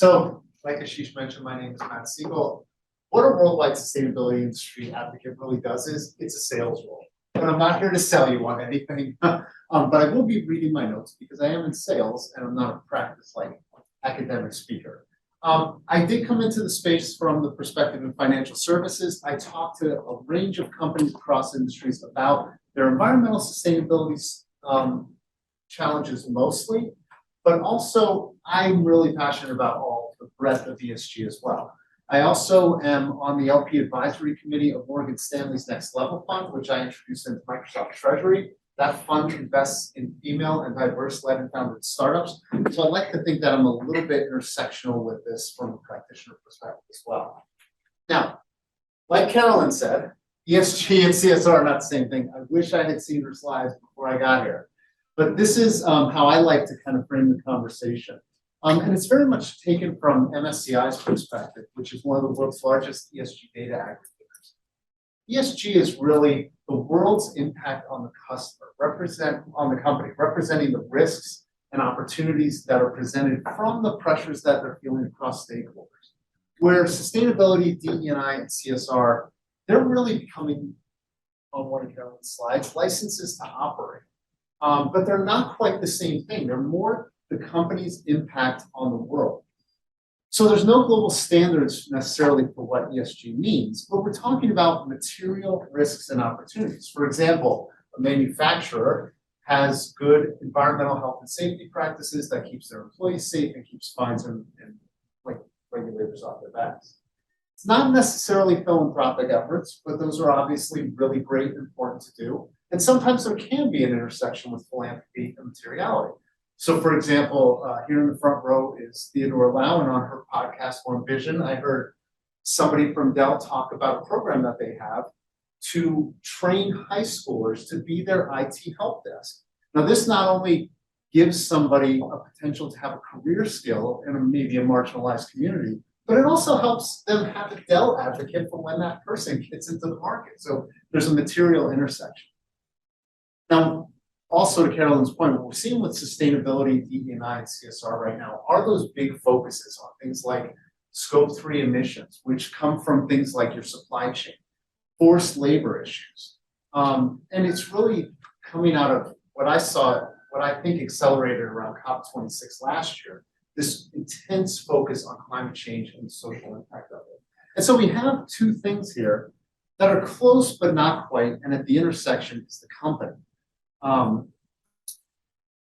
So, like Ashish mentioned, my name is Matt Siegel. What a worldwide sustainability industry advocate really does is it's a sales role. And I'm not here to sell you on anything, but I will be reading my notes because I am in sales and I'm not a practice like academic speaker. I did come into the space from the perspective of financial services. I talked to a range of companies across industries about their environmental sustainability challenges mostly, but also I'm really passionate about all the breadth of ESG as well. I also am on the LP advisory committee of Morgan Stanley's Next Level Fund, which I introduced into Microsoft Treasury. That fund invests in female and diverse-led and founded startups. So I'd like to think that I'm a little bit intersectional with this from a practitioner perspective as well. Now, like Carolyn said, ESG and CSR are not the same thing. I wish I had seen her slides before I got here. But this is how I like to kind of frame the conversation. And it's very much taken from MSCI's perspective, which is one of the world's largest ESG data aggregators. ESG is really the world's impact on the customer, on the company, representing the risks and opportunities that are presented from the pressures that they're feeling across stakeholders. Where sustainability, DE&I, and CSR, they're really becoming, on one of Carolyn's slides, licenses to operate. But they're not quite the same thing. They're more the company's impact on the world. So there's no global standards necessarily for what ESG means, but we're talking about material risks and opportunities. For example, a manufacturer has good environmental health and safety practices that keeps their employees safe and keeps fines and like regulators off their backs. It's not necessarily philanthropic efforts, but those are obviously really great and important to do. And sometimes there can be an intersection with philanthropy and materiality. So for example, here in the front row is Theodore Lau, and on her podcast, One Vision, I heard somebody from Dell talk about a program that they have to train high schoolers to be their IT help desk. Now this not only gives somebody a potential to have a career skill in maybe a marginalized community, but it also helps them have a Dell advocate for when that person gets into the market. So there's a material intersection. Now, also to Carolyn's point, what we're seeing with sustainability, DE&I, and CSR right now are those big focuses on things like scope 3 emissions, which come from things like your supply chain, forced labor issues. And it's really coming out of what I saw, what I think accelerated around COP26 last year, this intense focus on climate change and the social impact of it. And so we have two things here that are close but not quite, and at the intersection is the company.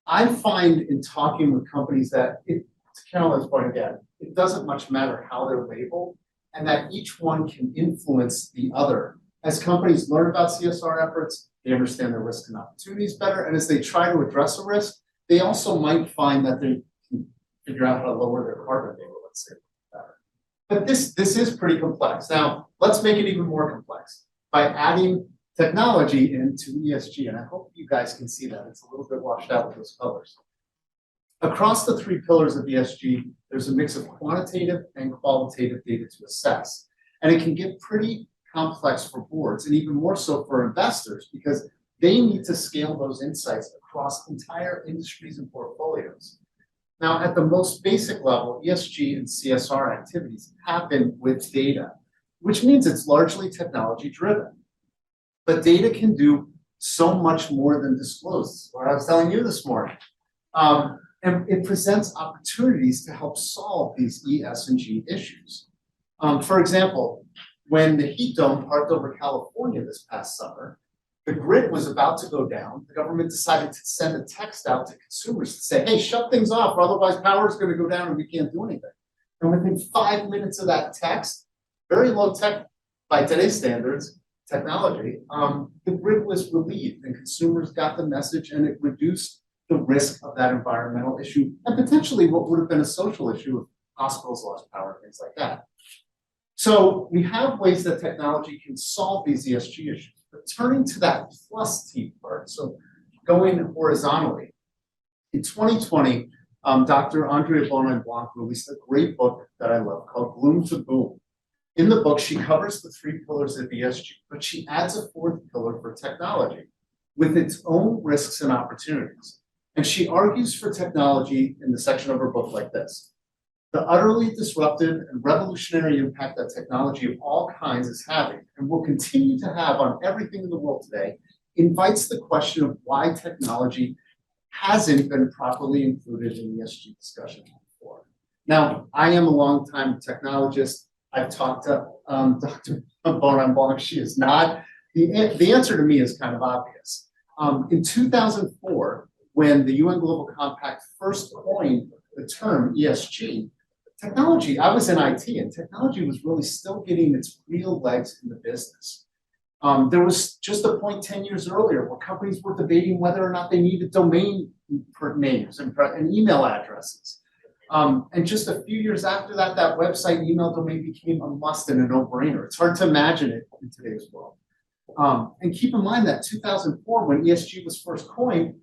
I find in talking with companies that, to Carolyn's point again, it doesn't much matter how they're labeled, and that each one can influence the other. As companies learn about CSR efforts, they understand their risks and opportunities better, and as they try to address a risk, they also might find that they can figure out how to lower their carbon data, let's say, better. But this is pretty complex. Now, let's make it even more complex by adding technology into ESG, and I hope you guys can see that. It's a little bit washed out with those colors. Across the three pillars of ESG, there's a mix of quantitative and qualitative data to assess. And it can get pretty complex for boards, and even more so for investors, because they need to scale those insights across entire industries and portfolios. Now, at the most basic level, ESG and CSR activities happen with data, which means it's largely technology driven. But data can do so much more than disclose, what I was telling you this morning. And it presents opportunities to help solve these E, S, and G issues. For example, when the heat dome parked over California this past summer, the grid was about to go down. The government decided to send a text out to consumers to say, hey, shut things off, or otherwise power is going to go down and we can't do anything. And within 5 minutes of that text, very low tech by today's standards, technology, the grid was relieved and consumers got the message, and it reduced the risk of that environmental issue and potentially what would have been a social issue if hospitals lost power, things like that. So we have ways that technology can solve these ESG issues, but turning to that plus T part, so going horizontally, in 2020, Dr. Andrea Bonin-Blanc released a great book that I love called Bloom to Boom. In the book, she covers the three pillars of ESG, but she adds a fourth pillar for technology with its own risks and opportunities. And she argues for technology in the section of her book like this. The utterly disruptive and revolutionary impact that technology of all kinds is having and will continue to have on everything in the world today invites the question of why technology hasn't been properly included in ESG discussion before. Now, I am a longtime technologist. I've talked to Dr. Bonan Blanc. She is not. The answer to me is kind of obvious. In 2004, when the UN Global Compact first coined the term ESG, technology, I was in IT, and technology was really still getting its real legs in the business. There was just a point 10 years earlier where companies were debating whether or not they needed domain names and email addresses. And just a few years after that, that website email domain became a must and a no-brainer. It's hard to imagine it in today's world. And keep in mind that 2004, when ESG was first coined,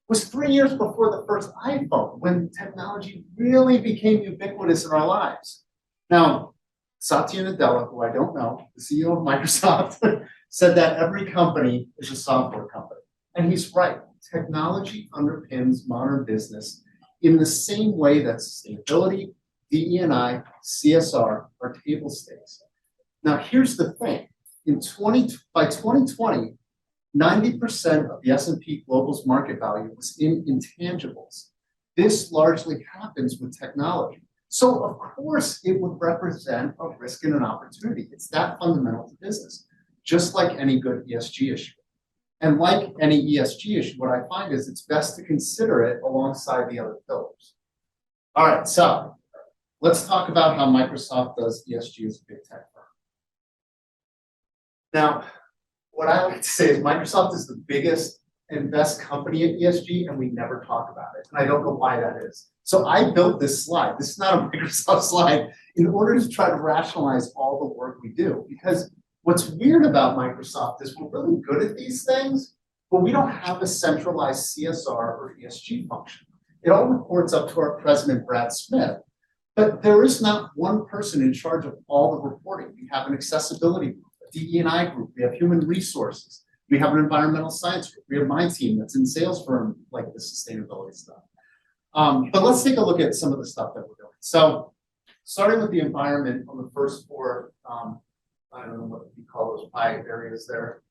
was 3 years before the first iPhone, when technology really became ubiquitous in our lives. Now, Satya Nadella, who I don't know, the CEO of Microsoft, said that every company is a software company. And he's right. Technology underpins modern business in the same way that sustainability, DE&I, CSR are table stakes. Now, here's the thing. By 2020, 90% of the S&P Global's market value was in intangibles. This largely happens with technology. So of course it would represent a risk and an opportunity. It's that fundamental to business, just like any good ESG issue. And like any ESG issue, what I find is it's best to consider it alongside the other pillars. All right, so let's talk about how Microsoft does ESG as a big tech firm. Now, what I like to say is Microsoft is the biggest and best company at ESG, and we never talk about it. And I don't know why that is. So I built this slide. This is not a Microsoft slide in order to try to rationalize all the work we do. Because what's weird about Microsoft is we're really good at these things, but we don't have a centralized CSR or ESG function. It all reports up to our president, Brad Smith. But there is not one person in charge of all the reporting. We have an accessibility group, a DE&I group, we have human resources, we have an environmental science group, we have my team that's in sales firm like the sustainability stuff. But let's take a look at some of the stuff that we're doing. So starting with the environment on the first four, I don't know what you call those pie areas there.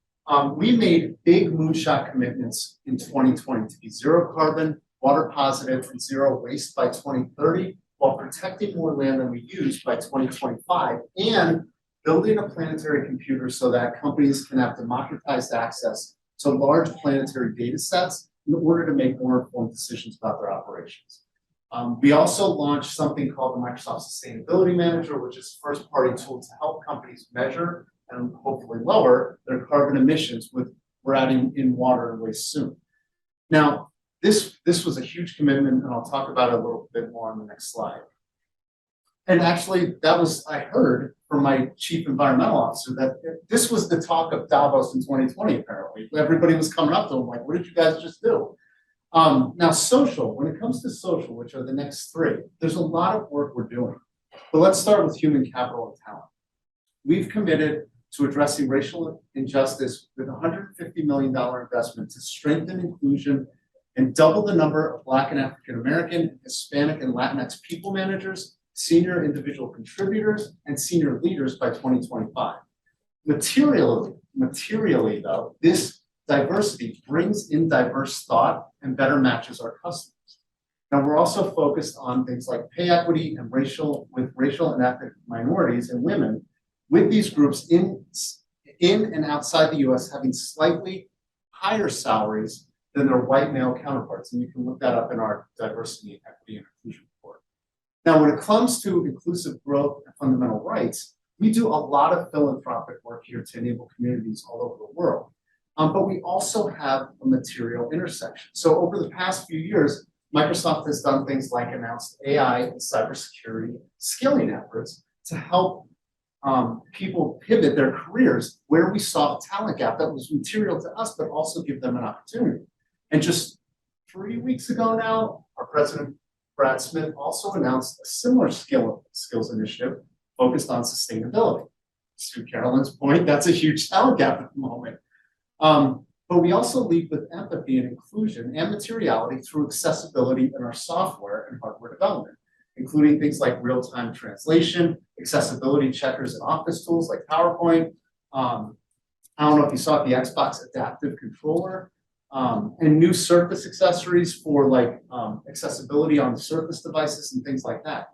We made big moonshot commitments in 2020 to be zero carbon, water positive, and zero waste by 2030, while protecting more land than we use by 2025, and building a planetary computer so that companies can have democratized access to large planetary data sets in order to make more informed decisions about their operations. We also launched something called the Microsoft Sustainability Manager, which is a first-party tool to help companies measure and hopefully lower their carbon emissions. We're adding in water and waste soon. Now, this was a huge commitment, and I'll talk about it a little bit more on the next slide. And actually, I heard from my chief environmental officer that this was the talk of Davos in 2020, apparently. Everybody was coming up to him like, what did you guys just do? Now, social, when it comes to social, which are the next three, there's a lot of work we're doing. But let's start with human capital and talent. We've committed to addressing racial injustice with a $150 million investment to strengthen inclusion and double the number of Black and African American, Hispanic, and Latinx people managers, senior individual contributors, and senior leaders by 2025. Materially though, this diversity brings in diverse thought and better matches our customers. Now, we're also focused on things like pay equity and racial and ethnic minorities and women, with these groups in and outside the US having slightly higher salaries than their white male counterparts. And you can look that up in our diversity, equity, and inclusion report. Now, when it comes to inclusive growth and fundamental rights, we do a lot of philanthropic work here to enable communities all over the world. But we also have a material intersection. So over the past few years, Microsoft has done things like announced AI and cybersecurity skilling efforts to help people pivot their careers where we saw a talent gap that was material to us, but also give them an opportunity. And just 3 weeks ago now, our president, Brad Smith, also announced a similar skills initiative focused on sustainability. To Carolyn's point, that's a huge talent gap at the moment. But we also lead with empathy and inclusion and materiality through accessibility in our software and hardware development. including things like real-time translation, accessibility checkers and office tools like PowerPoint. I don't know if you saw it, the Xbox Adaptive Controller, and new Surface accessories for like accessibility on the Surface devices and things like that.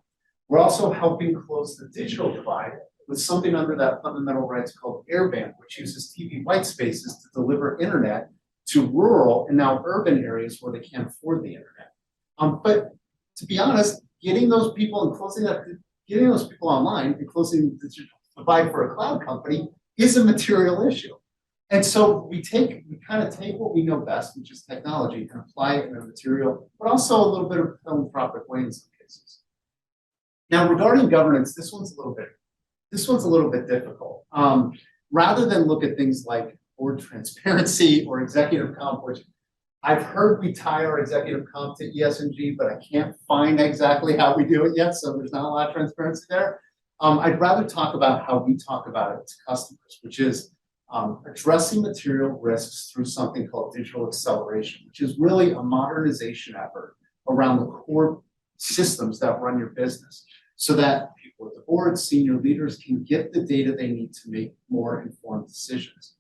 We're also helping close the digital divide with something under that fundamental rights called Airband, which uses TV white spaces to deliver internet to rural and now urban areas where they can't afford the internet. But to be honest, getting those people and getting those people online and closing the digital divide for a cloud company is a material issue. And so we kind of take what we know best, which is technology, and apply it in a material, but also a little bit of philanthropic way in some cases. Now, regarding governance, this one's a little bit difficult. Rather than look at things like board transparency or executive comp, which I've heard we tie our executive comp to ESG, but I can't find exactly how we do it yet, so there's not a lot of transparency there. I'd rather talk about how we talk about it to customers, which is addressing material risks through something called digital acceleration, which is really a modernization effort around the core systems that run your business, so that people at the board, senior leaders can get the data they need to make more informed decisions.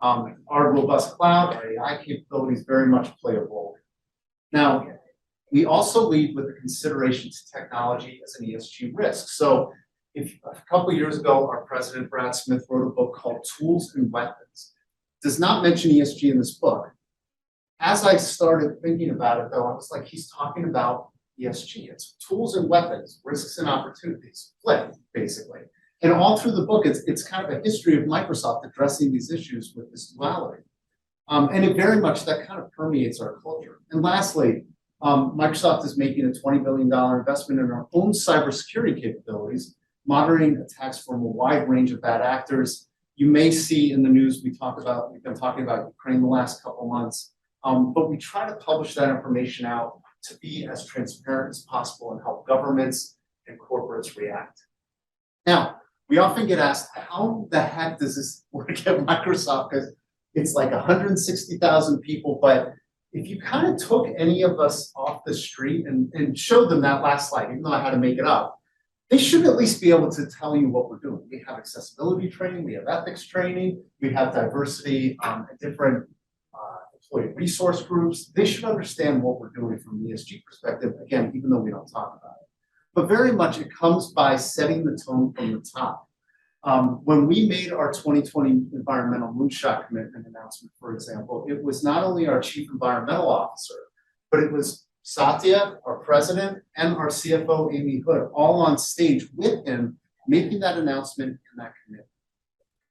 Our robust cloud, our AI capabilities very much play a role. Now, we also lead with the consideration to technology as an ESG risk. So a couple of years ago, our president, Brad Smith, wrote a book called Tools and Weapons. Does not mention ESG in this book. As I started thinking about it, though, I was like, he's talking about ESG. It's tools and weapons, risks and opportunities, flipped, basically. And all through the book, it's kind of a history of Microsoft addressing these issues with this duality. And it very much, that kind of permeates our culture. And lastly, Microsoft is making a $20 billion investment in our own cybersecurity capabilities, monitoring attacks from a wide range of bad actors. You may see in the news we've been talking about Ukraine the last couple of months, but we try to publish that information out to be as transparent as possible and help governments and corporates react. Now, we often get asked, how the heck does this work at Microsoft? Because it's like 160,000 people, but if you kind of took any of us off the street and showed them that last slide, even though I had to make it up, they should at least be able to tell you what we're doing. We have accessibility training, we have ethics training, we have diversity and different employee resource groups. They should understand what we're doing from an ESG perspective, again, even though we don't talk about it. But very much it comes by setting the tone from the top. When we made our 2020 environmental moonshot commitment announcement, for example, it was not only our chief environmental officer, but it was Satya, our president, and our CFO, Amy Hood, all on stage with him, making that announcement and that commitment.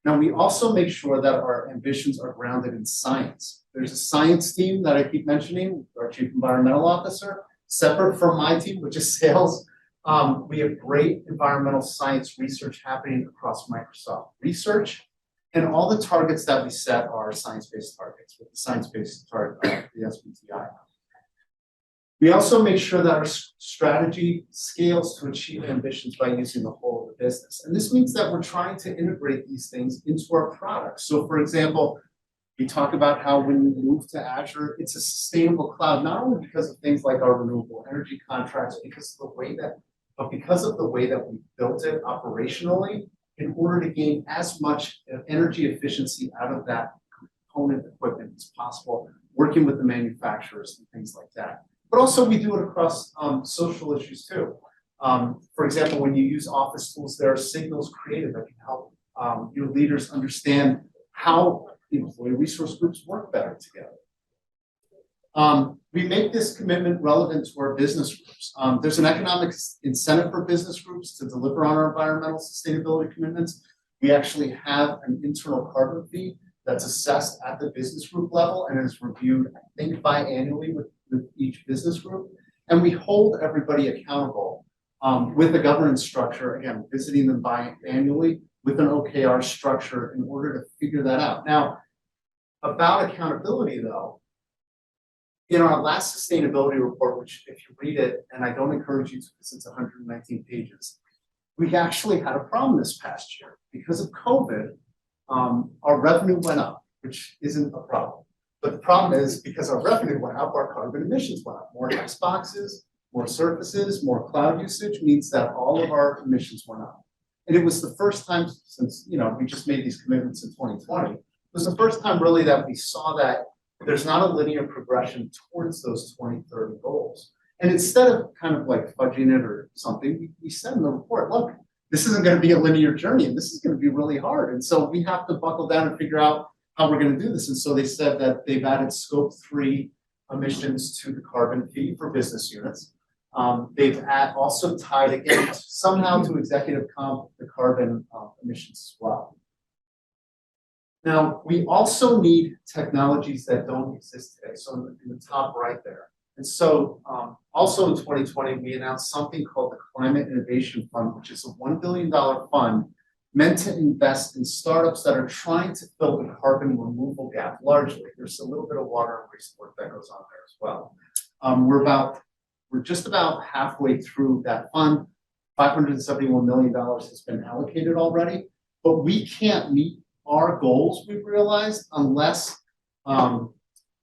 Now, we also make sure that our ambitions are grounded in science. There's a science team that I keep mentioning, our chief environmental officer, separate from my team, which is sales. We have great environmental science research happening across Microsoft Research, and all the targets that we set are science-based targets with the science-based target, the SBTI. We also make sure that our strategy scales to achieve ambitions by using the whole of the business. And this means that we're trying to integrate these things into our products. So for example, we talk about how when you move to Azure, it's a sustainable cloud, not only because of things like our renewable energy contracts, because of the way that we built it operationally in order to gain as much energy efficiency out of that component equipment as possible, working with the manufacturers and things like that. But also we do it across social issues too. For example, when you use Office tools, there are signals created that can help your leaders understand how employee resource groups work better together. We make this commitment relevant to our business groups. There's an economic incentive for business groups to deliver on our environmental sustainability commitments. We actually have an internal carbon fee that's assessed at the business group level and is reviewed, I think, biannually with each business group. And we hold everybody accountable with a governance structure, again, visiting them biannually with an OKR structure in order to figure that out. Now, about accountability though, in our last sustainability report, which if you read it, and I don't encourage you to because it's 119 pages, we actually had a problem this past year. Because of COVID, our revenue went up, which isn't a problem. But the problem is because our revenue went up, our carbon emissions went up. More Xboxes, More surfaces, more cloud usage means that all of our emissions went up. And it was the first time since, we just made these commitments in 2020. It was the first time really that we saw that there's not a linear progression towards those 2030 goals. And instead of kind of like fudging it or something, we said in the report, look, this isn't going to be a linear journey and this is going to be really hard. And so we have to buckle down and figure out how we're going to do this. And so they said that they've added scope 3 emissions to the carbon fee for business units. They've also tied again somehow to executive comp the carbon emissions as well. Now, we also need technologies that don't exist today. So in the top right there. And so also in 2020, we announced something called the Climate Innovation Fund, which is a $1 billion fund meant to invest in startups that are trying to fill the carbon removal gap largely. There's a little bit of water and wastewater that goes on there as well. We're just about halfway through that fund. $571 million has been allocated already, but we can't meet our goals, we've realized, unless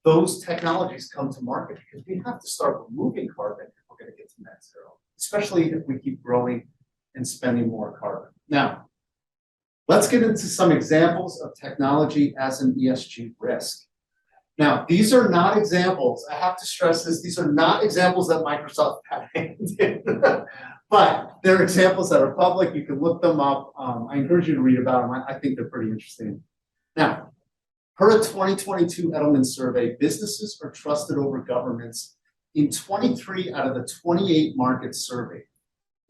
those technologies come to market, because we have to start removing carbon if we're going to get to net zero, especially if we keep growing and spending more carbon. Now, let's get into some examples of technology as an ESG risk. Now, these are not examples, I have to stress this, these are not examples that Microsoft patented, but they're examples that are public, you can look them up. I encourage you to read about them, I think they're pretty interesting. Now, per a 2022 Edelman survey, businesses are trusted over governments in 23 out of the 28 markets surveyed.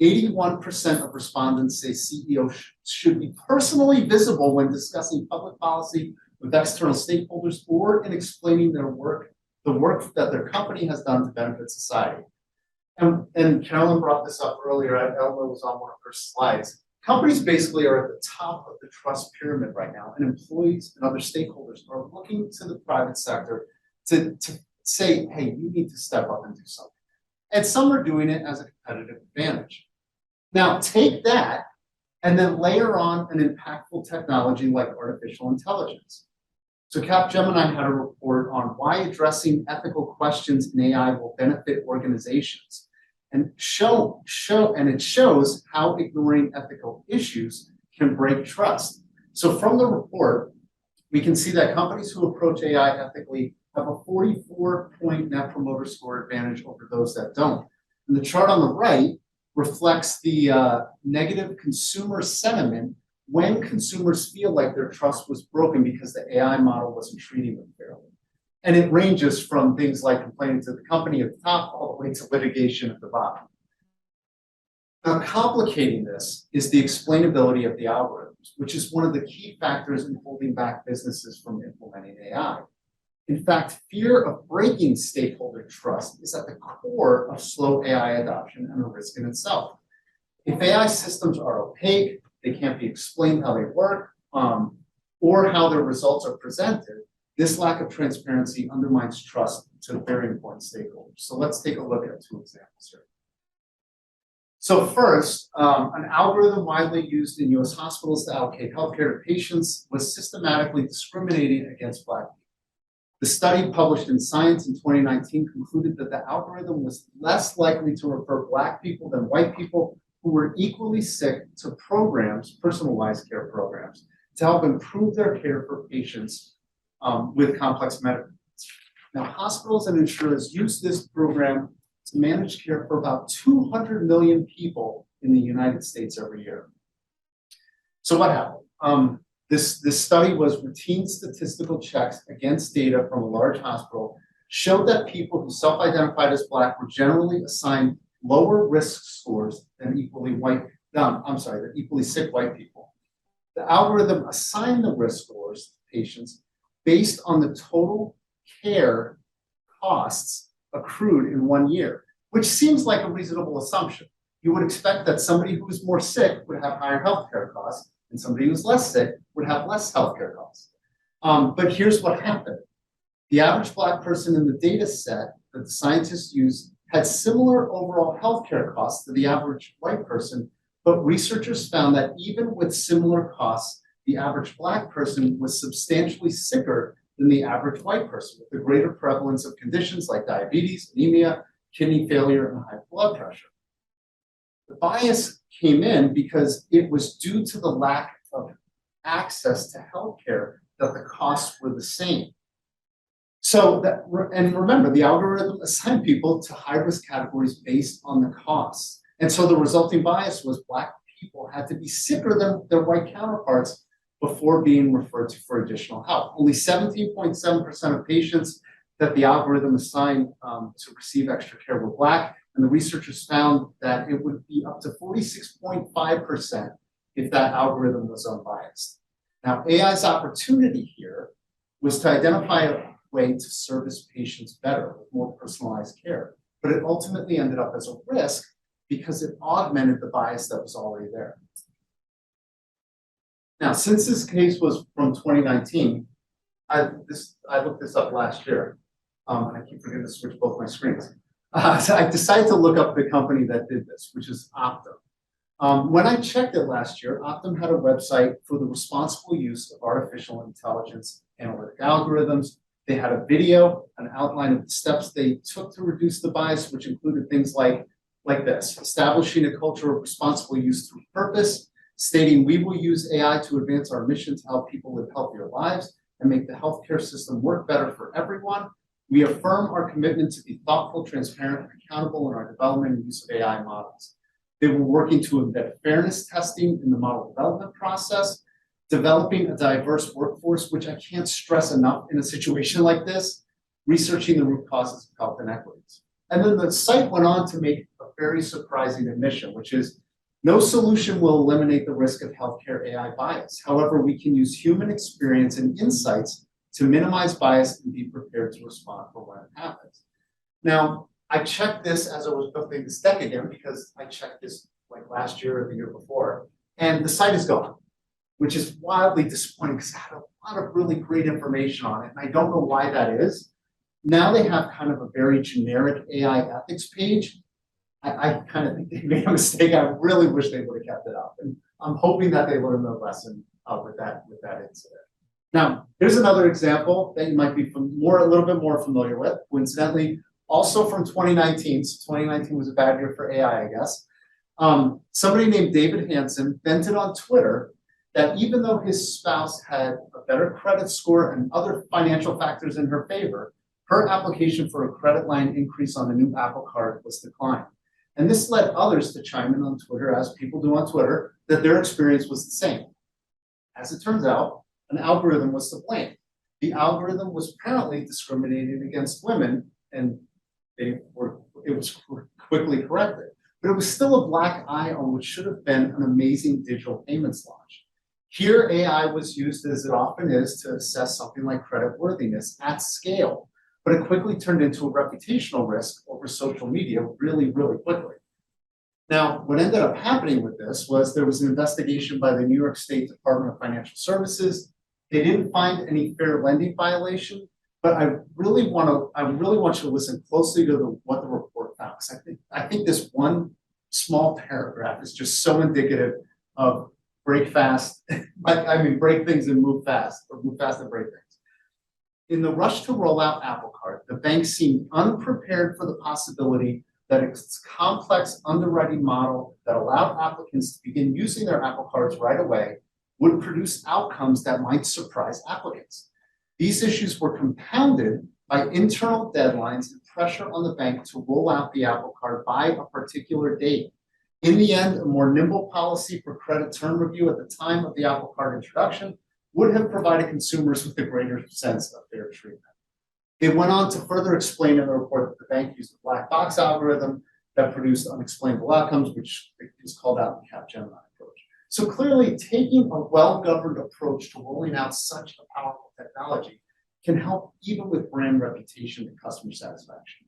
81% of respondents say CEOs should be personally visible when discussing public policy with external stakeholders or in explaining the work that their company has done to benefit society. And Carolyn brought this up earlier, Elma was on one of her slides. Companies basically are at the top of the trust pyramid right now, and employees and other stakeholders are looking to the private sector to say, hey, you need to step up and do something. And some are doing it as a competitive advantage. Now, take that and then layer on an impactful technology like artificial intelligence. So Capgemini had a report on why addressing ethical questions in AI will benefit organizations, and it shows how ignoring ethical issues can break trust. So from the report, we can see that companies who approach AI ethically have a 44-point net promoter score advantage over those that don't. And the chart on the right reflects the negative consumer sentiment when consumers feel like their trust was broken because the AI model wasn't treating them fairly. And it ranges from things like complaining to the company at the top all the way to litigation at the bottom. Now, complicating this is the explainability of the algorithms, which is one of the key factors in holding back businesses from implementing AI. In fact, fear of breaking stakeholder trust is at the core of slow AI adoption and a risk in itself. If AI systems are opaque, they can't be explained how they work, or how their results are presented, this lack of transparency undermines trust to very important stakeholders. So let's take a look at 2 examples here. So first, an algorithm widely used in US hospitals to allocate healthcare to patients was systematically discriminating against Black people. The study published in Science in 2019 concluded that the algorithm was less likely to refer Black people than white people who were equally sick to programs, personalized care programs, to help improve their care for patients with complex medical needs. Now, hospitals and insurers use this program to manage care for about 200 million people in the United States every year. So what happened? This study was routine statistical checks against data from a large hospital showed that people who self-identified as Black were generally assigned lower risk scores than equally sick white people. The algorithm assigned the risk scores to patients based on the total care costs accrued in 1 year, which seems like a reasonable assumption. You would expect that somebody who is more sick would have higher healthcare costs, and somebody who's less sick would have less healthcare costs. But here's what happened. The average Black person in the data set that the scientists used had similar overall healthcare costs to the average white person, but researchers found that even with similar costs, the average Black person was substantially sicker than the average white person, with a greater prevalence of conditions like diabetes, anemia, kidney failure, and high blood pressure. The bias came in because it was due to the lack of access to healthcare that the costs were the same. So that, and remember, the algorithm assigned people to high-risk categories based on the costs. And so the resulting bias was Black people had to be sicker than their white counterparts before being referred to for additional help. Only 17.7% of patients that the algorithm assigned to receive extra care were Black, and the researchers found that it would be up to 46.5% if that algorithm was unbiased. Now, AI's opportunity here was to identify a way to service patients better with more personalized care, but it ultimately ended up as a risk because it augmented the bias that was already there. Now, since this case was from 2019, I looked this up last year, and I keep forgetting to switch both my screens. So I decided to look up the company that did this, which is Optum. When I checked it last year, Optum had a website for the responsible use of artificial intelligence analytic algorithms. They had a video, an outline of the steps they took to reduce the bias, which included things like this: establishing a culture of responsible use through purpose, stating we will use AI to advance our mission to help people live healthier lives and make the healthcare system work better for everyone. We affirm our commitment to be thoughtful, transparent, and accountable in our development and use of AI models. They were working to embed fairness testing in the model development process, developing a diverse workforce, which I can't stress enough in a situation like this, researching the root causes of health inequities. And then the site went on to make a very surprising admission, which is no solution will eliminate the risk of healthcare AI bias. However, we can use human experience and insights to minimize bias and be prepared to respond for when it happens. Now, I checked this as I was building this deck again because I checked this like last year or the year before, and the site is gone, which is wildly disappointing because it had a lot of really great information on it, and I don't know why that is. Now they have kind of a very generic AI ethics page. I kind of think they made a mistake. I really wish they would have kept it up, and I'm hoping that they learned their lesson with that incident. Now, here's another example that you might be a little bit more familiar with. Coincidentally, also from 2019. So 2019 was a bad year for AI, I guess. Somebody named David Hansen vented on Twitter that even though his spouse had a better credit score and other financial factors in her favor, her application for a credit line increase on the new Apple Card was declined. And this led others to chime in on Twitter, as people do on Twitter, that their experience was the same. As it turns out, an algorithm was to blame. The algorithm was apparently discriminating against women, and it was quickly corrected. But it was still a black eye on what should have been an amazing digital payments launch. Here, AI was used, as it often is, to assess something like creditworthiness at scale, but it quickly turned into a reputational risk over social media really, really quickly. Now, what ended up happening with this was there was an investigation by the New York State Department of Financial Services. They didn't find any fair lending violation, but I really want you to listen closely to what the report found, because I think this one small paragraph is just so indicative of break fast, break things and move fast, or move fast and break things. In the rush to roll out Apple Card, the bank seemed unprepared for the possibility that its complex underwriting model that allowed applicants to begin using their Apple Cards right away would produce outcomes that might surprise applicants. These issues were compounded by internal deadlines and pressure on the bank to roll out the Apple Card by a particular date. In the end, a more nimble policy for credit term review at the time of the Apple Card introduction would have provided consumers with a greater sense of fair treatment. It went on to further explain in the report that the bank used a black box algorithm that produced unexplainable outcomes, which is called out in the Capgemini approach. So clearly, taking a well-governed approach to rolling out such a powerful technology can help even with brand reputation and customer satisfaction.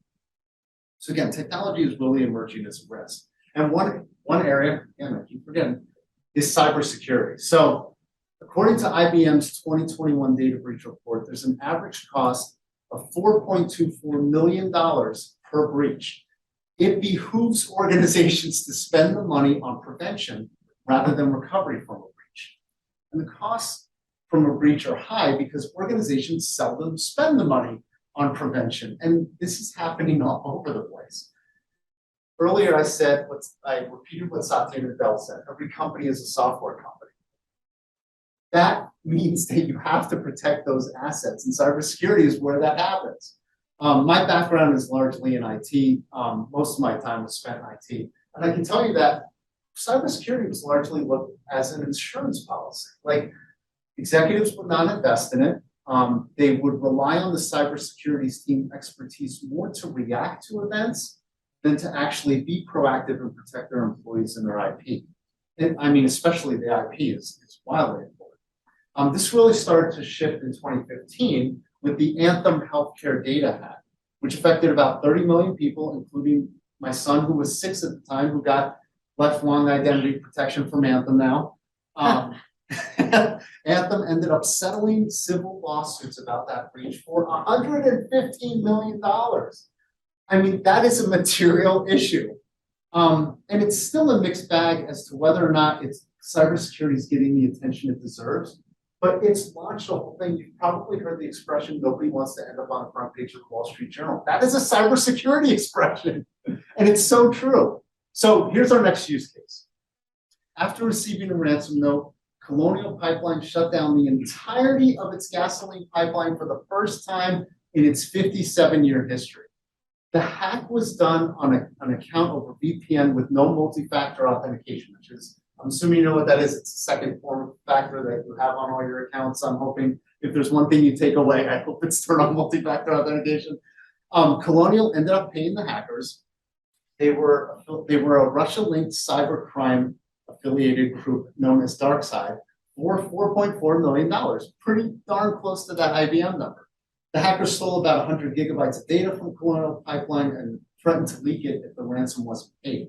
So again, technology is really emerging as a risk. And one area, again, I keep forgetting, is cybersecurity. So according to IBM's 2021 data breach report, there's an average cost of $4.24 million per breach. It behooves organizations to spend the money on prevention rather than recovery from a breach. And the costs from a breach are high because organizations seldom spend the money on prevention. And this is happening all over the place. Earlier, I repeated what Satya Nadella said. Every company is a software company. That means that you have to protect those assets, and cybersecurity is where that happens. My background is largely in IT. Most of my time was spent in IT, and I can tell you that cybersecurity was largely looked as an insurance policy. Like executives would not invest in it. They would rely on the cybersecurity team expertise more to react to events than to actually be proactive and protect their employees and their IP. And, I mean, especially the IP is wildly important. This really started to shift in 2015 with the Anthem Healthcare Data Hack, which affected about 30 million people, including my son, who was 6 at the time, who got lifelong identity protection from Anthem now. Anthem ended up settling civil lawsuits about that breach for $115 million. I mean, that is a material issue. And it's still a mixed bag as to whether or not cybersecurity is getting the attention it deserves. But it's launched a whole thing. You've probably heard the expression, nobody wants to end up on the front page of the Wall Street Journal. That is a cybersecurity expression. And it's so true. So here's our next use case. After receiving a ransom note, Colonial Pipeline shut down the entirety of its gasoline pipeline for the first time in its 57-year history. The hack was done on an account over VPN with no multi-factor authentication, which is, I'm assuming you know what that is. It's the second form of factor that you have on all your accounts. I'm hoping if there's one thing you take away, I hope it's turn on multi-factor authentication. Colonial ended up paying the hackers. They were a Russia-linked cybercrime affiliated group known as DarkSide for $4.4 million, pretty darn close to that IBM number. The hackers stole about 100 gigabytes of data from Colonial Pipeline and threatened to leak it if the ransom wasn't paid.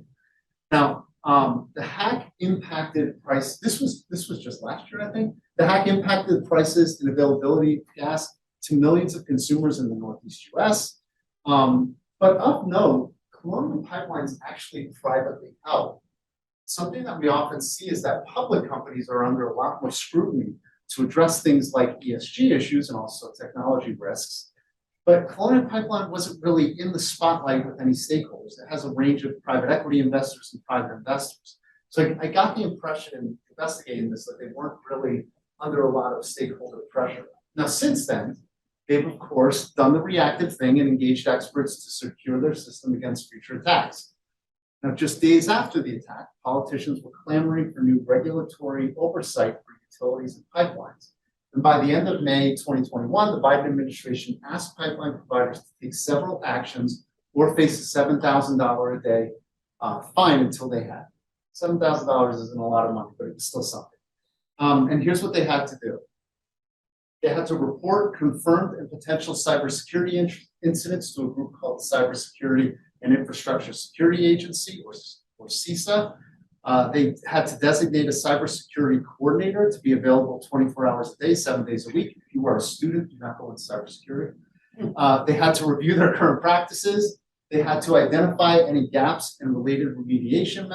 Now, the hack impacted price. This was just last year, I think. The hack impacted prices and availability of gas to millions of consumers in the Northeast U.S. But of note, Colonial Pipeline is actually privately held. Something that we often see is that public companies are under a lot more scrutiny to address things like ESG issues and also technology risks. But Colonial Pipeline wasn't really in the spotlight with any stakeholders. It has a range of private equity investors and private investors. So I got the impression in investigating this that they weren't really under a lot of stakeholder pressure. Now, since then, they've of course done the reactive thing and engaged experts to secure their system against future attacks. Now, just days after the attack, politicians were clamoring for new regulatory oversight for utilities and pipelines. And by the end of May 2021, the Biden administration asked pipeline providers to take several actions or face a $7,000 a day fine until they had. $7,000 isn't a lot of money, but it's still something. And here's what they had to do. They had to report confirmed and potential cybersecurity incidents to a group called Cybersecurity and Infrastructure Security Agency, or CISA. They had to designate a cybersecurity coordinator to be available 24 hours a day, 7 days a week. If you are a student, do not go into cybersecurity. They had to review their current practices. They had to identify any gaps in related remediation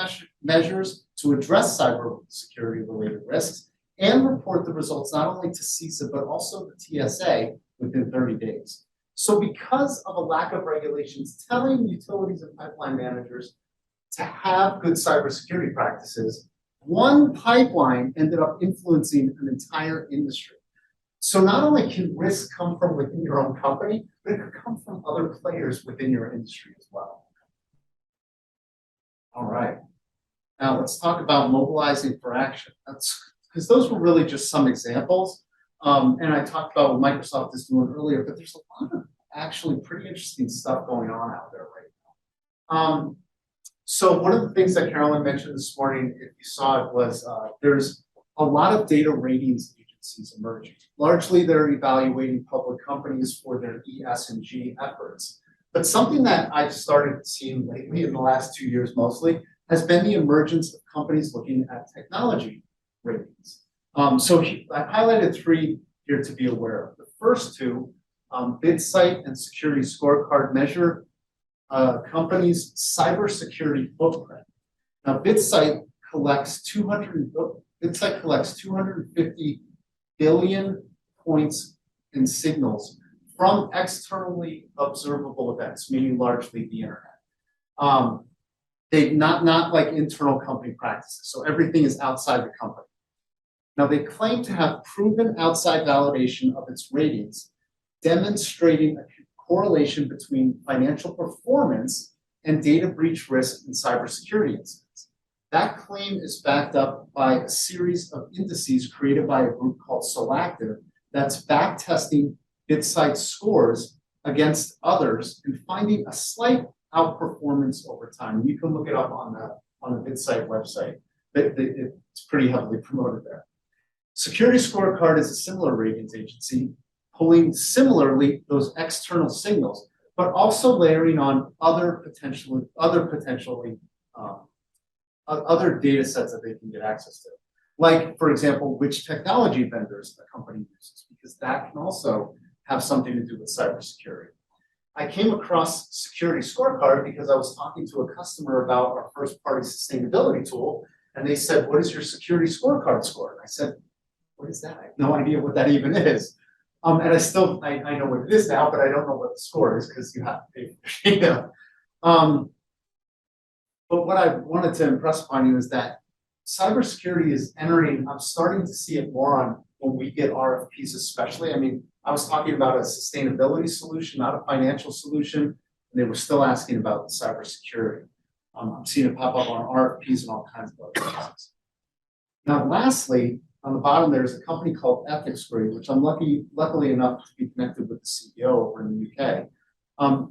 measures to address cybersecurity related risks and report the results not only to CISA, but also the TSA within 30 days. So because of a lack of regulations telling utilities and pipeline managers to have good cybersecurity practices, one pipeline ended up influencing an entire industry. So not only can risk come from within your own company, but it could come from other players within your industry as well. All right. Now let's talk about mobilizing for action. That's because those were really just some examples. And I talked about what Microsoft is doing earlier, but there's a lot of actually pretty interesting stuff going on out there right now. So one of the things that Carolyn mentioned this morning, if you saw it, was there's a lot of data ratings agencies emerging. Largely, they're evaluating public companies for their ESG efforts. But something that I've started seeing lately in the last 2 years mostly has been the emergence of companies looking at technology ratings. So I've highlighted 3 here to be aware of. The first 2, BidSite and Security Scorecard, measure companies' cybersecurity footprint. Now, BidSite collects 250 billion points and signals from externally observable events, meaning largely the internet. They not like internal company practices. So everything is outside the company. Now they claim to have proven outside validation of its ratings, demonstrating a correlation between financial performance and data breach risk in cybersecurity incidents. That claim is backed up by a series of indices created by a group called Solactive that's back testing BitSight scores against others and finding a slight outperformance over time. You can look it up on the BitSight website. It's pretty heavily promoted there. Security Scorecard is a similar ratings agency, pulling similarly those external signals, but also layering on other data sets that they can get access to. Like, for example, which technology vendors a company uses, because that can also have something to do with cybersecurity. I came across Security Scorecard because I was talking to a customer about our first-party sustainability tool, and they said, "What is your Security Scorecard score?" And I said, "What is that? I have no idea what that even is." And I know what it is now, but I don't know what the score is because you have to pay for the data. But what I wanted to impress upon you is that cybersecurity is entering. I'm starting to see it more on when we get RFPs, especially. I mean, I was talking about a sustainability solution, not a financial solution, and they were still asking about cybersecurity. I'm seeing it pop up on RFPs and all kinds of other things. Now, lastly, on the bottom, there's a company called EthicsGrid, which I'm luckily enough to be connected with the CEO over in the UK.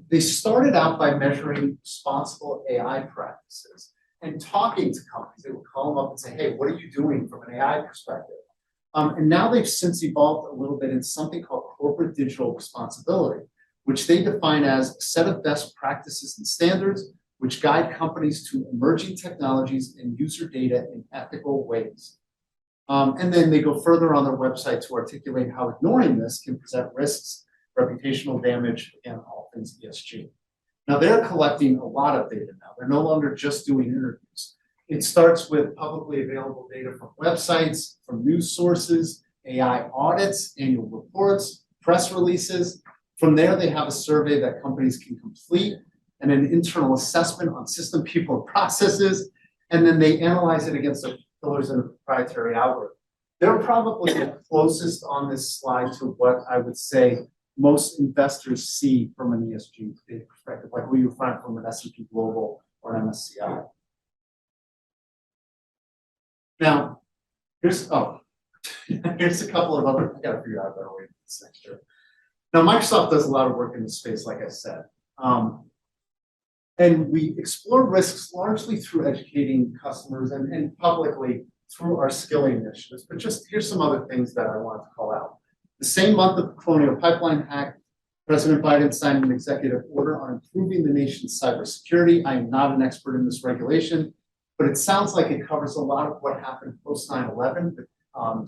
They started out by measuring responsible AI practices and talking to companies. They would call them up and say, "Hey, what are you doing from an AI perspective?" And now they've since evolved a little bit into something called corporate digital responsibility, which they define as a set of best practices and standards which guide companies to emerging technologies and user data in ethical ways. And then they go further on their website to articulate how ignoring this can present risks, reputational damage, and all things ESG. Now they're collecting a lot of data now. They're no longer just doing interviews. It starts with publicly available data from websites, from news sources, AI audits, annual reports, press releases. From there, they have a survey that companies can complete and an internal assessment on system, people, and processes. And then they analyze it against the pillars in a proprietary algorithm. They're probably the closest on this slide to what I would say most investors see from an ESG data perspective, like what you find from an S&P Global or an MSCI. Now, here's a couple of other, I gotta figure out a better way to do this next year. Now, Microsoft does a lot of work in this space, like I said. And we explore risks largely through educating customers and publicly through our skilling initiatives. But just here's some other things that I wanted to call out. The same month of the Colonial Pipeline hack, President Biden signed an executive order on improving the nation's cybersecurity. I am not an expert in this regulation, but it sounds like it covers a lot of what happened post 9/11, with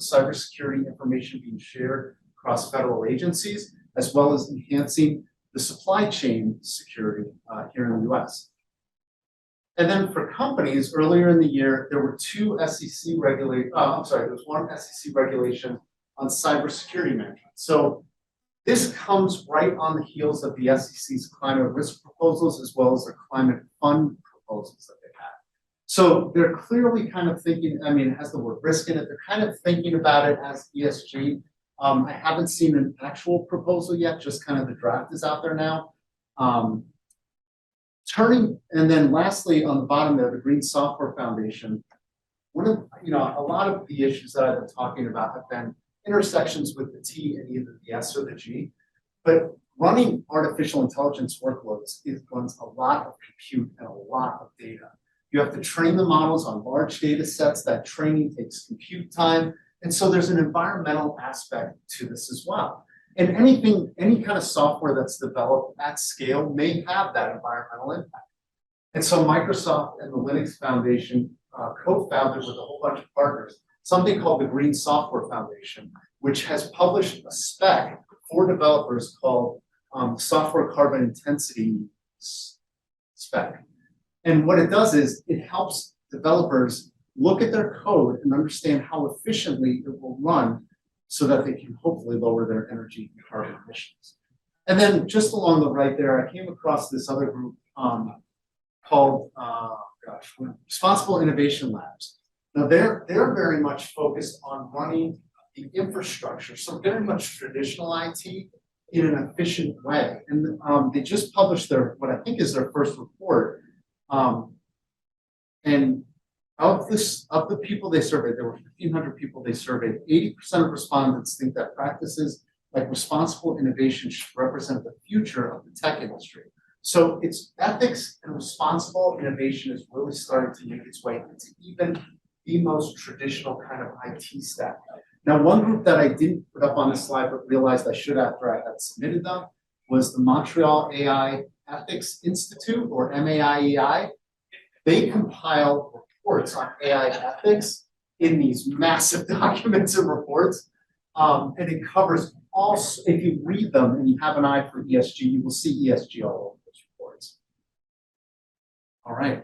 cybersecurity information being shared across federal agencies, as well as enhancing the supply chain security here in the US. And then for companies, earlier in the year, there were there was one SEC regulation on cybersecurity management. So this comes right on the heels of the SEC's climate risk proposals, as well as the climate fund proposals that they had. So they're clearly kind of thinking, I mean, it has the word risk in it, they're kind of thinking about it as ESG. I haven't seen an actual proposal yet, just kind of the draft is out there now. And then lastly, on the bottom there, the Green Software Foundation. A lot of the issues that I've been talking about have been intersections with the T and either the S or the G. But running artificial intelligence workloads, it runs a lot of compute and a lot of data. You have to train the models on large data sets. That training takes compute time. And so there's an environmental aspect to this as well. And any kind of software that's developed at scale may have that environmental impact. And so Microsoft and the Linux Foundation co-founded with a whole bunch of partners something called the Green Software Foundation, which has published a spec for developers called Software Carbon Intensity spec. And what it does is it helps developers look at their code and understand how efficiently it will run so that they can hopefully lower their energy and carbon emissions. And then just along the right there, I came across this other group called, Responsible Innovation Labs. Now they're very much focused on running the infrastructure, so very much traditional IT in an efficient way. And they just published their, what I think is their first report. And of the people they surveyed, there were 1,500 people they surveyed, 80% of respondents think that practices like responsible innovation should represent the future of the tech industry. So it's ethics and responsible innovation is really starting to make its way into even the most traditional kind of IT stack. Now, one group that I didn't put up on this slide, but realized I should after I had submitted them, was the Montreal AI Ethics Institute, or MAIEI. They compile reports on AI ethics in these massive documents and reports. And it covers all, if you read them and you have an eye for ESG, you will see ESG all over those reports. All right.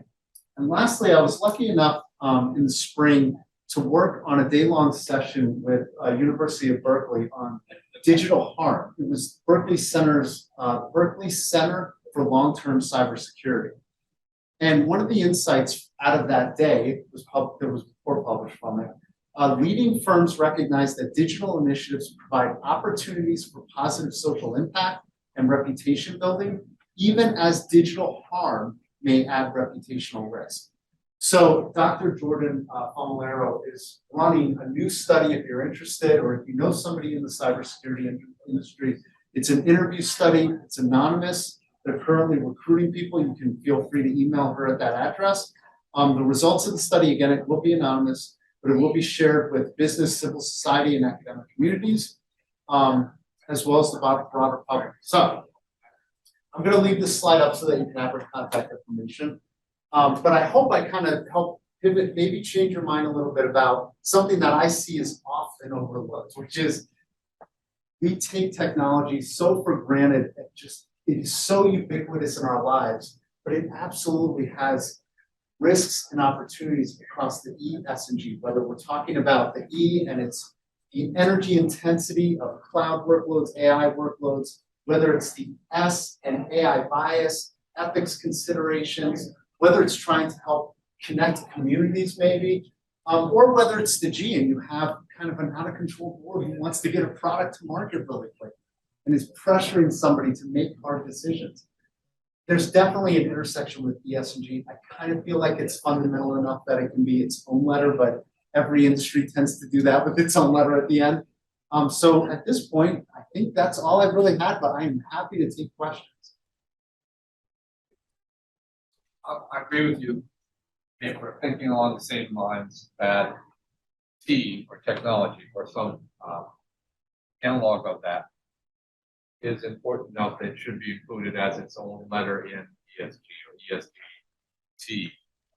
And lastly, I was lucky enough in the spring to work on a day-long session with University of Berkeley on digital harm. It was Berkeley Center for Long-Term Cybersecurity. And one of the insights out of that day there was a report published from it. Leading firms recognize that digital initiatives provide opportunities for positive social impact and reputation building, even as digital harm may add reputational risk. So Dr. Jordan Famularo is running a new study if you're interested, or if you know somebody in the cybersecurity industry. It's an interview study, it's anonymous. They're currently recruiting people. You can feel free to email her at that address. The results of the study, again, it will be anonymous, but it will be shared with business, civil society, and academic communities, as well as the broader public. So I'm going to leave this slide up so that you can have her contact information. But I hope I kind of help pivot, maybe change your mind a little bit about something that I see is often overlooked, which is we take technology so for granted, it is so ubiquitous in our lives, but it absolutely has risks and opportunities across the E, S, and G, whether we're talking about the E and it's the energy intensity of cloud workloads, AI workloads, whether it's the S and AI bias, ethics considerations, whether it's trying to help connect communities maybe, or whether it's the G and you have kind of an out of control board who wants to get a product to market really quick and is pressuring somebody to make hard decisions. There's definitely an intersection with ES and G. I kind of feel like it's fundamental enough that it can be its own letter, but every industry tends to do that with its own letter at the end. So at this point, I think that's all I've really had, but I'm happy to take questions. I agree with you. If we're thinking along the same lines that T or technology or some analog of that is important enough that it should be included as its own letter in ESG or ESG-T.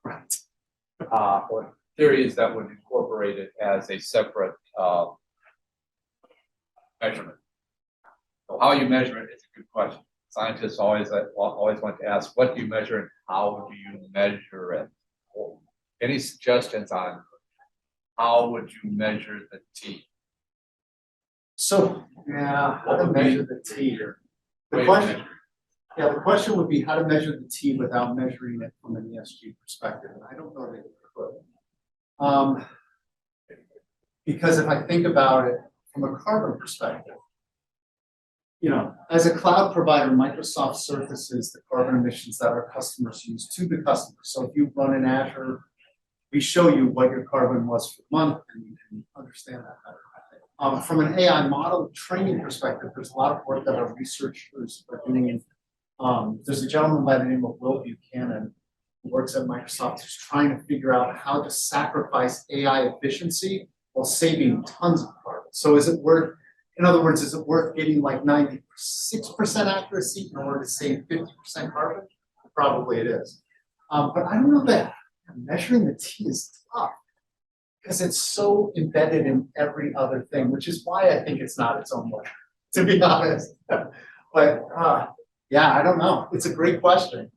Right. Or theories that would incorporate it as a separate measurement. So how you measure it is a good question. Scientists always want to ask, what do you measure and how do you measure it? Any suggestions on how would you measure the T? So, yeah, how to measure the T. The question would be how to measure the T without measuring it from an ESG perspective. And I don't know that you could. Because if I think about it from a carbon perspective, as a cloud provider, Microsoft surfaces the carbon emissions that our customers use to the customer. So if you run in Azure, we show you what your carbon was for the month, and you can understand that better. From an AI model training perspective, there's a lot of work that our researchers are doing. There's a gentleman by the name of Will Buchanan who works at Microsoft who's trying to figure out how to sacrifice AI efficiency while saving tons of carbon. So is it worth getting like 96% accuracy in order to save 50% carbon? Probably it is. But I don't know that measuring the T is tough because it's so embedded in every other thing, which is why I think it's not its own way, to be honest. But yeah, I don't know. It's a great question.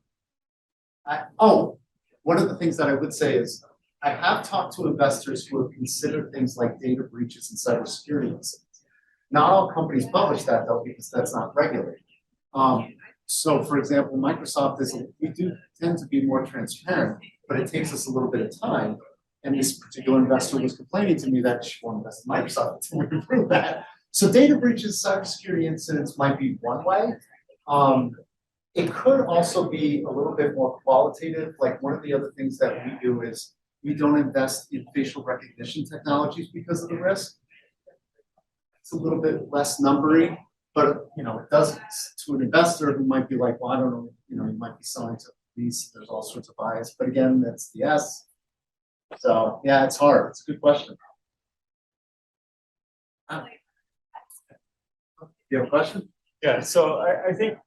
One of the things that I would say is I have talked to investors who have considered things like data breaches and cybersecurity incidents. Not all companies publish that though, because that's not regulated. So for example, Microsoft we do tend to be more transparent, but it takes us a little bit of time. And this particular investor was complaining to me that she won't invest in Microsoft until we improve that. So data breaches, cybersecurity incidents might be one way. It could also be a little bit more qualitative. Like one of the other things that we do is we don't invest in facial recognition technologies because of the risk. It's a little bit less numbery, but you know, it does to an investor who might be like, well, I don't know, you know, you might be selling to police, there's all sorts of bias, but again, that's the S. So yeah, it's hard. It's a good question. You have a question? Yeah, so I think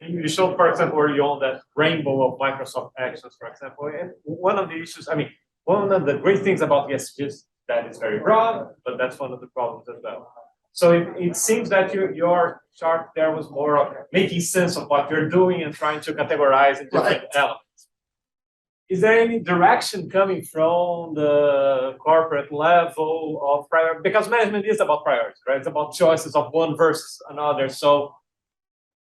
you showed, for example, where you own that rainbow of Microsoft Actions, for example, and one of the issues, I mean, one of the great things about ESG is that it's very broad, but that's one of the problems as well. So it seems that your chart there was more of making sense of what you're doing and trying to categorize in different elements. Is there any direction coming from the corporate level of priority? Because management is about priorities, right? It's about choices of one versus another. So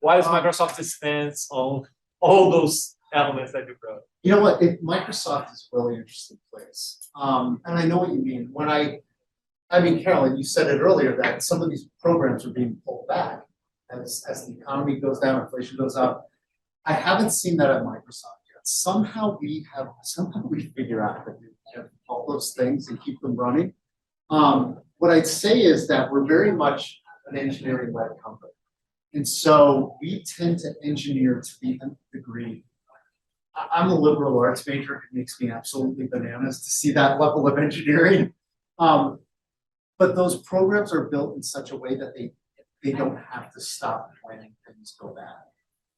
what is Microsoft's stance on all those elements that you brought? You know what? Microsoft is a really interesting place. And I know what you mean. I mean, Carolyn, you said it earlier that some of these programs are being pulled back as the economy goes down, inflation goes up. I haven't seen that at Microsoft yet. Somehow we figure out that we have all those things and keep them running. What I'd say is that we're very much an engineering-led company. And so we tend to engineer to the nth degree. I'm a liberal arts major. It makes me absolutely bananas to see that level of engineering. But those programs are built in such a way that they don't have to stop when things go bad.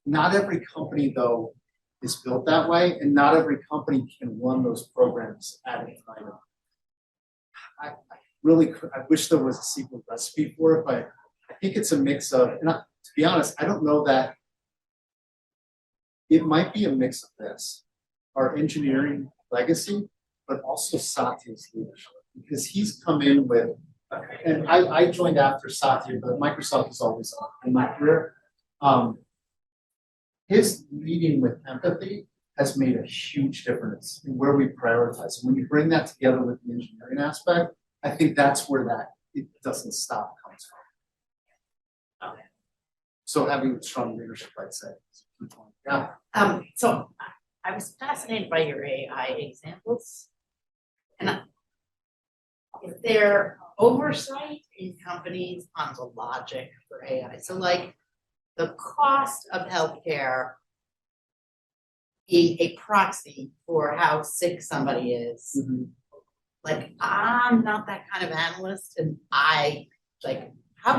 Not every company, though, is built that way, and not every company can run those programs at infinitum. I wish there was a secret recipe for it, but I think it's a mix of, and to be honest, I don't know that it might be a mix of this, our engineering legacy, but also Satya's leadership, because he's come in with, and I joined after Satya, but Microsoft was always in my career. His leading with empathy has made a huge difference in where we prioritize. And when you bring that together with the engineering aspect, I think that's where it doesn't stop comes from. So having strong leadership, I'd say. Yeah. So I was fascinated by your AI examples. And is there oversight in companies on the logic for AI? So like the cost of healthcare being a proxy for how sick somebody is. Mm-hmm. Like, I'm not that kind of analyst, and how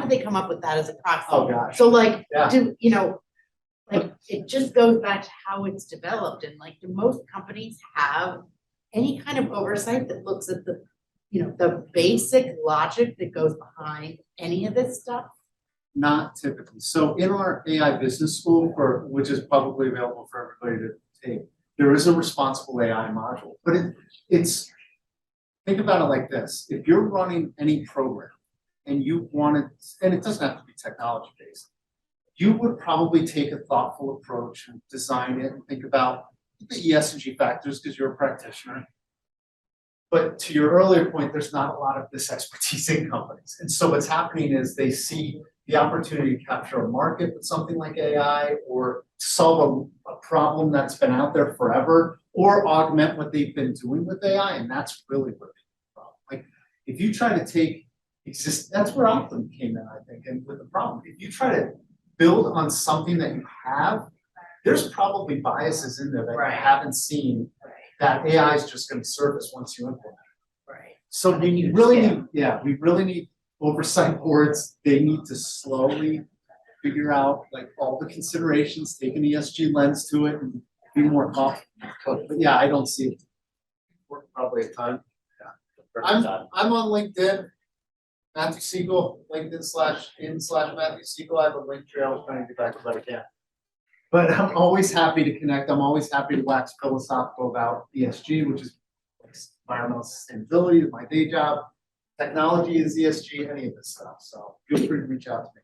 did they come up with that as a proxy? Oh gosh. So like, Yeah. Like it just goes back to how it's developed, and like, do most companies have any kind of oversight that looks at the basic logic that goes behind any of this stuff? Not typically. So in our AI business school, which is publicly available for everybody to take, there is a responsible AI module. But it's think about it like this: if you're running any program and you want it, and it doesn't have to be technology based, you would probably take a thoughtful approach and design it and think about the ESG factors because you're a practitioner. But to your earlier point, there's not a lot of this expertise in companies. And so what's happening is they see the opportunity to capture a market with something like AI, or solve a problem that's been out there forever, or augment what they've been doing with AI. And that's really where the problem. Like if you try to that's where Optum came in, I think, and with the problem. If you try to build on something that you have, there's probably biases in there that you haven't seen that AI is just going to surface once you implement it. Right. So we really need oversight boards. They need to slowly figure out like all the considerations, take an ESG lens to it, and be more thoughtful. But yeah, I don't see it. We're probably a time. Yeah. I'm on LinkedIn. Matthew Siegel, LinkedIn/Matthew Siegel. I have a link tree. I was trying to get back to what I can. But I'm always happy to connect. I'm always happy to wax philosophical about ESG, which is environmental sustainability, my day job. Technology is ESG, any of this stuff. So feel free to reach out to me.